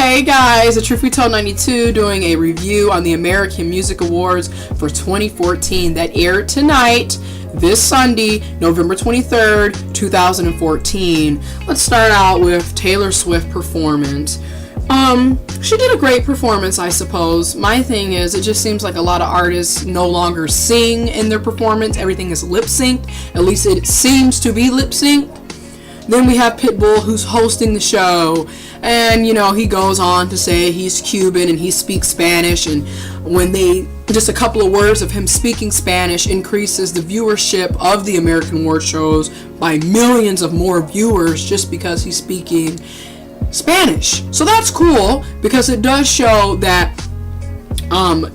Hey guys, it's Truth We Tell 92 doing a review on the American Music Awards for 2014 that aired tonight, this Sunday, November 23rd, 2014. Let's start out with Taylor Swift performance. She did a great performance, I suppose. My thing is, it just seems like a lot of artists no longer sing in their performance. Everything is lip-synced. At least it seems to be lip-synced. Then we have Pitbull, who's hosting the show, and he goes on to say he's Cuban and he speaks Spanish, and just a couple of words of him speaking Spanish increases the viewership of the American award shows by millions of more viewers just because he's speaking Spanish. So that's cool, because it does show that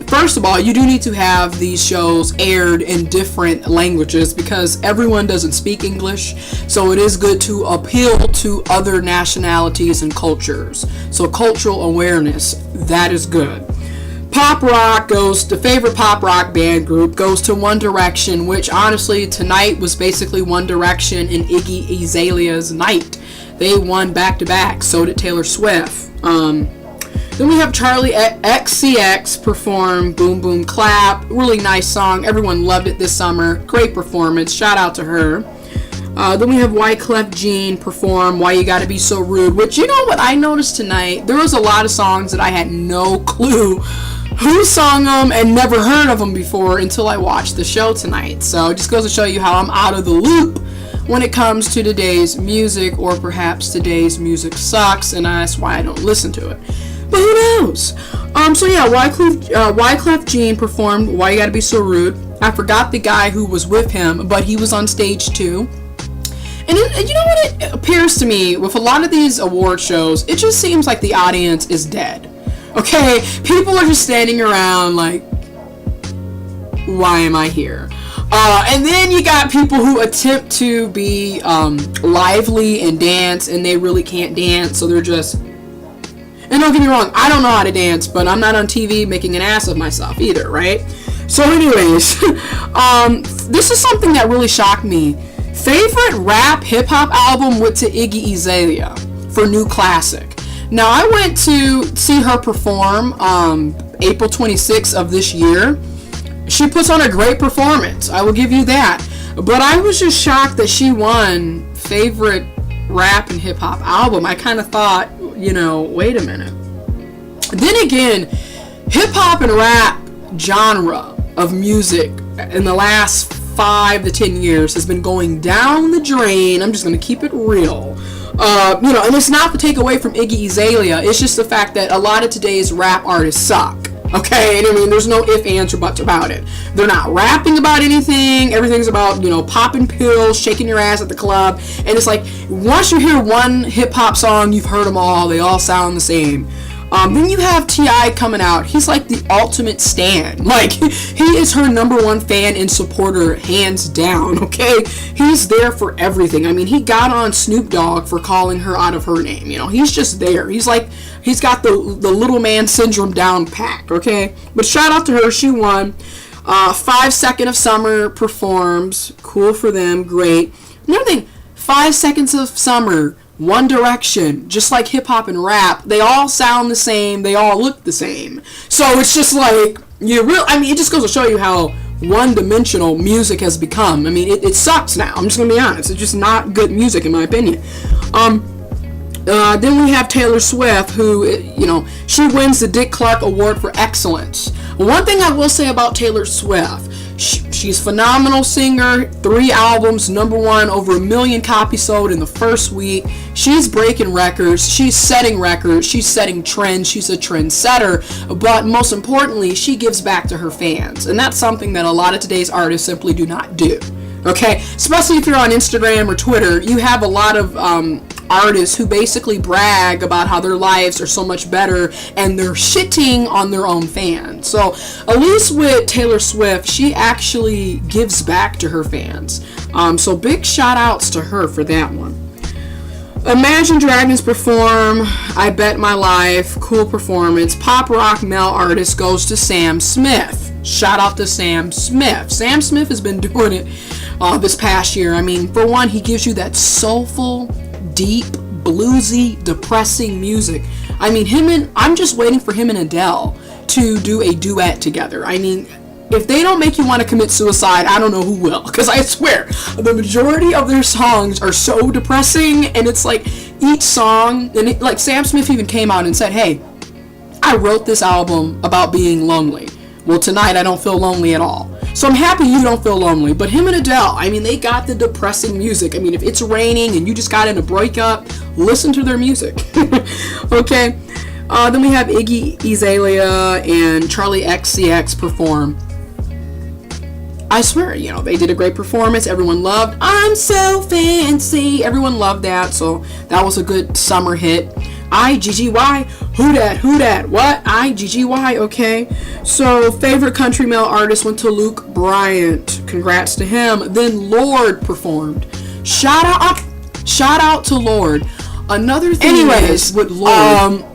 first of all, you do need to have these shows aired in different languages because everyone doesn't speak English, so it is good to appeal to other nationalities and cultures. So cultural awareness, that is good. Pop rock the favorite pop rock band group goes to One Direction, which honestly tonight was basically One Direction and Iggy Azalea's night. They won back-to-back, so did Taylor Swift. Then we have Charlie XCX perform Boom Boom Clap. Really nice song. Everyone loved it this summer. Great performance. Shout out to her. Then we have Wyclef Jean perform Why You Gotta Be So Rude, which, you know what I noticed tonight? There was a lot of songs that I had no clue who sung them and never heard of them before until I watched the show tonight. So it just goes to show you how I'm out of the loop when it comes to today's music, or perhaps today's music sucks and that's why I don't listen to it. But who knows? So yeah, Wyclef Jean performed Why You Gotta Be So Rude. I forgot the guy who was with him, but he was on stage too. And you know what it appears to me with a lot of these award shows, it just seems like the audience is dead. Okay? People are just standing around like, why am I here? And then you got people who attempt to be lively and dance, and they really can't dance, so they're just... And don't get me wrong, I don't know how to dance, but I'm not on TV making an ass of myself either, right? So anyways, this is something that really shocked me. Favorite rap hip-hop album went to Iggy Azalea for New Classic. Now, I went to see her perform April 26th of this year. She puts on a great performance, I will give you that. But I was just shocked that she won favorite rap and hip-hop album. I kind of thought, wait a minute. Then again, hip-hop and rap genre of music in the last 5 to 10 years has been going down the drain. I'm just going to keep it real. And it's not to take away from Iggy Azalea. It's just the fact that a lot of today's rap artists suck. Okay, and I mean, there's no ifs, ands, or buts about it. They're not rapping about anything. Everything's about, popping pills, shaking your ass at the club. And it's like, once you hear one hip-hop song, you've heard them all. They all sound the same. Then you have T.I. coming out. He's like the ultimate stan. Like, he is her number one fan and supporter, hands down, okay? He's there for everything. I mean, he got on Snoop Dogg for calling her out of her name. He's just there. He's got the little man syndrome down packed, okay? But shout out to her. She won. 5 Seconds of Summer performs. Cool for them. Great. Another thing, 5 Seconds of Summer, One Direction, just like hip-hop and rap, they all sound the same, they all look the same. So it's just like, it just goes to show you how one-dimensional music has become. I mean, it sucks now, I'm just going to be honest. It's just not good music, in my opinion. Then we have Taylor Swift, who, she wins the Dick Clark Award for Excellence. One thing I will say about Taylor Swift, she's a phenomenal singer, 3 albums, #1, over 1 million copies sold in the first week. She's breaking records, she's setting records, she's setting trends, she's a trendsetter, but most importantly, she gives back to her fans, and that's something that a lot of today's artists simply do not do. Okay, especially if you're on Instagram or Twitter, you have a lot of artists who basically brag about how their lives are so much better and they're shitting on their own fans. So at least with Taylor Swift, she actually gives back to her fans. So big shout outs to her for that one. Imagine Dragons perform I Bet My Life. Cool performance. Pop rock male artist goes to Sam Smith. Shout out to Sam Smith. Sam Smith has been doing it this past year. I mean, for one, he gives you that soulful, deep, bluesy, depressing music. I mean, I'm just waiting for him and Adele to do a duet together. I mean, if they don't make you want to commit suicide, I don't know who will. Because I swear, the majority of their songs are so depressing, and it's like each song, and like Sam Smith even came out and said, hey, I wrote this album about being lonely. Well, tonight I don't feel lonely at all. So I'm happy you don't feel lonely. But him and Adele, I mean, they got the depressing music. I mean, if it's raining and you just got in a breakup, listen to their music. Okay. Then we have Iggy Azalea and Charlie XCX perform. I swear, you know, they did a great performance. Everyone loved I'm So Fancy. Everyone loved that. So that was a good summer hit. IGGY, who dat, what? IGGY, okay. So favorite country male artist went to Luke Bryant. Congrats to him. Then Lorde performed. Shout out to Lorde. Another thing is with Lorde.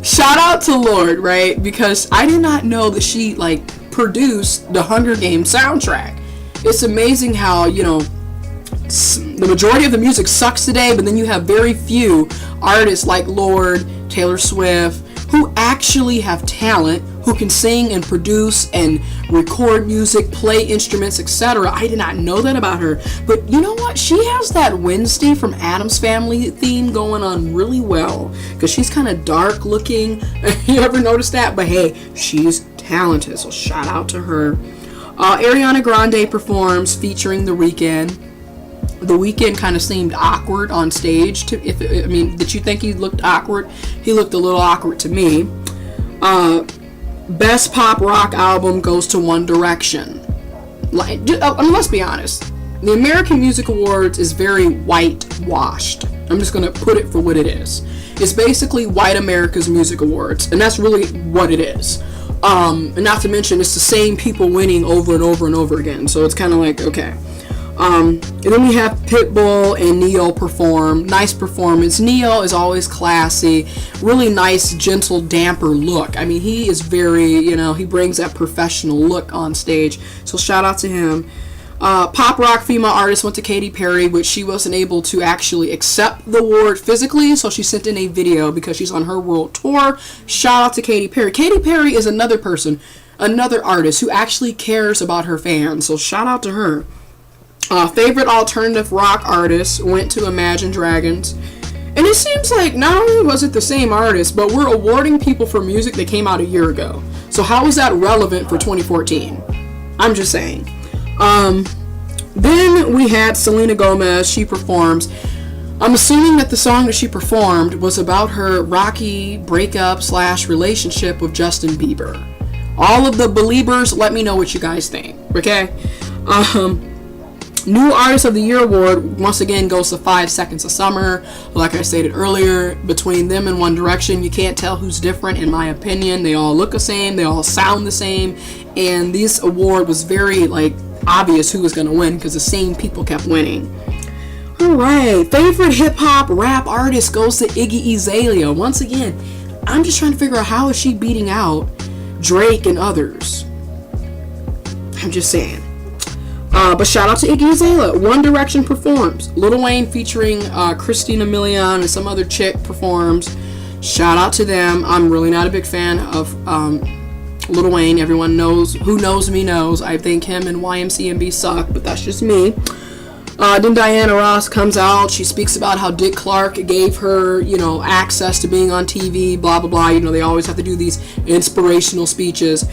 Shout out to Lorde, right? Because I did not know that she like produced the Hunger Games soundtrack. It's amazing how, you know, the majority of the music sucks today, but then you have very few artists like Lorde, Taylor Swift, who actually have talent, who can sing and produce and record music, play instruments, etc. I did not know that about her. But you know what? She has that Wednesday from Addams Family theme going on really well, because she's kind of dark looking. You ever notice that? But hey, she's talented, so shout out to her. Ariana Grande performs featuring The Weeknd. The Weeknd kind of seemed awkward on stage. Did you think he looked awkward? He looked a little awkward to me. Best pop rock album goes to One Direction. Let's be honest. The American Music Awards is very whitewashed. I'm just going to put it for what it is. It's basically white America's Music Awards, and that's really what it is. And not to mention, it's the same people winning over and over and over again. So it's kind of like, okay. And then we have Pitbull and Ne-Yo perform. Nice performance. Ne-Yo is always classy. Really nice, gentle, damper look. I mean, he is very, you know, he brings that professional look on stage. So shout out to him. Pop rock female artist went to Katy Perry, which she wasn't able to actually accept the award physically, so she sent in a video because she's on her world tour. Shout out to Katy Perry. Katy Perry is another person, another artist who actually cares about her fans, so shout out to her. Favorite alternative rock artist went to Imagine Dragons. And it seems like not only was it the same artist, but we're awarding people for music that came out a year ago. So how is that relevant for 2014? I'm just saying. Then we had Selena Gomez. She performs. I'm assuming that the song that she performed was about her rocky breakup / relationship with Justin Bieber. All of the believers, let me know what you guys think, okay? New Artist of the Year award once again goes to 5 Seconds of Summer. Like I stated earlier, between them and One Direction, you can't tell who's different in my opinion. They all look the same, they all sound the same, and this award was very obvious who was going to win because the same people kept winning. Alright, favorite hip hop rap artist goes to Iggy Azalea. Once again, I'm just trying to figure out how is she beating out Drake and others. I'm just saying. But shout out to Iggy Azalea. One Direction performs. Lil Wayne featuring Christina Milian and some other chick performs. Shout out to them. I'm really not a big fan of Lil Wayne. Everyone who knows me knows. I think him and YMCMB suck, but that's just me. Then Diana Ross comes out. She speaks about how Dick Clark gave her, access to being on TV, blah, blah, blah. They always have to do these inspirational speeches.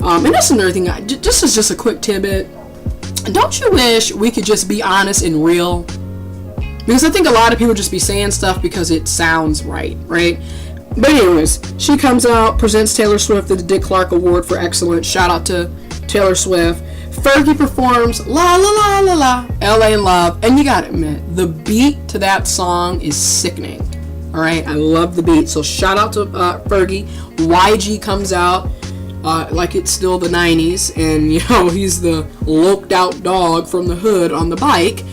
And that's another thing. This is just a quick tidbit. Don't you wish we could just be honest and real? Because I think a lot of people just be saying stuff because it sounds right? But anyways, she comes out, presents Taylor Swift the Dick Clark Award for Excellence. Shout out to Taylor Swift. Fergie performs La La La La La, LA Love. And you gotta admit, the beat to that song is sickening. Alright, I love the beat. So shout out to Fergie. YG comes out. Like it's still the 90s, and he's the loped out dog from the hood on the bike.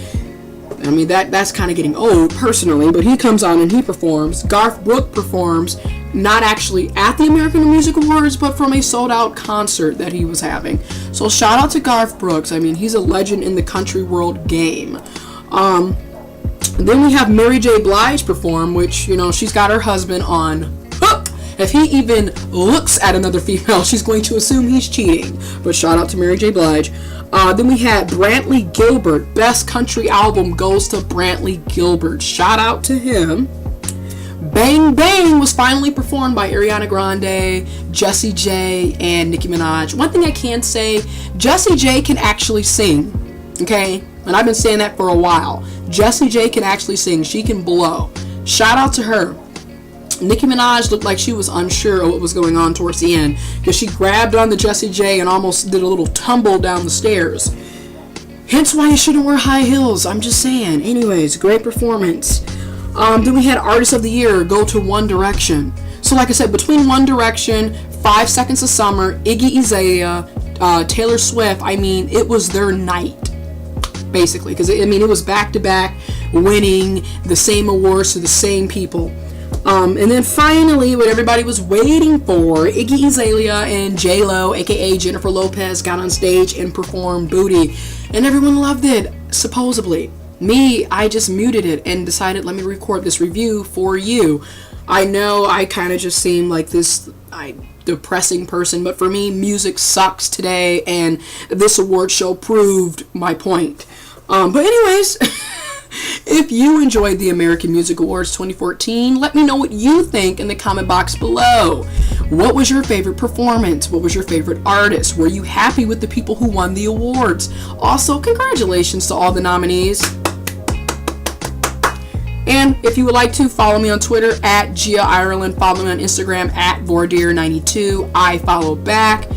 I mean, that's kind of getting old personally, but he comes on and he performs. Garth Brooks performs, not actually at the American Music Awards, but from a sold out concert that he was having. So shout out to Garth Brooks. I mean, he's a legend in the country world game. Then we have Mary J. Blige perform, which, she's got her husband on If he even looks at another female, she's going to assume he's cheating. But shout out to Mary J. Blige. Then we had Brantley Gilbert. Best country album goes to Brantley Gilbert. Shout out to him. Bang Bang was finally performed by Ariana Grande, Jessie J, and Nicki Minaj. One thing I can say, Jessie J can actually sing. Okay? And I've been saying that for a while. Jessie J can actually sing. She can blow. Shout out to her. Nicki Minaj looked like she was unsure of what was going on towards the end, because she grabbed on the Jessie J and almost did a little tumble down the stairs. Hence why you shouldn't wear high heels. I'm just saying. Anyways, great performance. Then we had Artist of the Year go to One Direction. So like I said, between One Direction, 5 Seconds of Summer, Iggy Azalea, Taylor Swift, I mean, it was their night. Basically, because it was back-to-back winning the same awards to the same people. And then finally, what everybody was waiting for, Iggy Azalea and J-Lo, aka Jennifer Lopez, got on stage and performed Booty. And everyone loved it, supposedly. Me, I just muted it and decided, let me record this review for you. I know I kind of just seem like this depressing person, but for me, music sucks today, and this award show proved my point. But anyways, if you enjoyed the American Music Awards 2014, let me know what you think in the comment box below. What was your favorite performance? What was your favorite artist? Were you happy with the people who won the awards? Also, congratulations to all the nominees. And if you would like to, follow me on Twitter at Gia Ireland. Follow me on Instagram at Vordeer92. I follow back.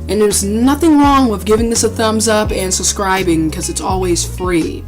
And there's nothing wrong with giving this a thumbs up and subscribing, because it's always free.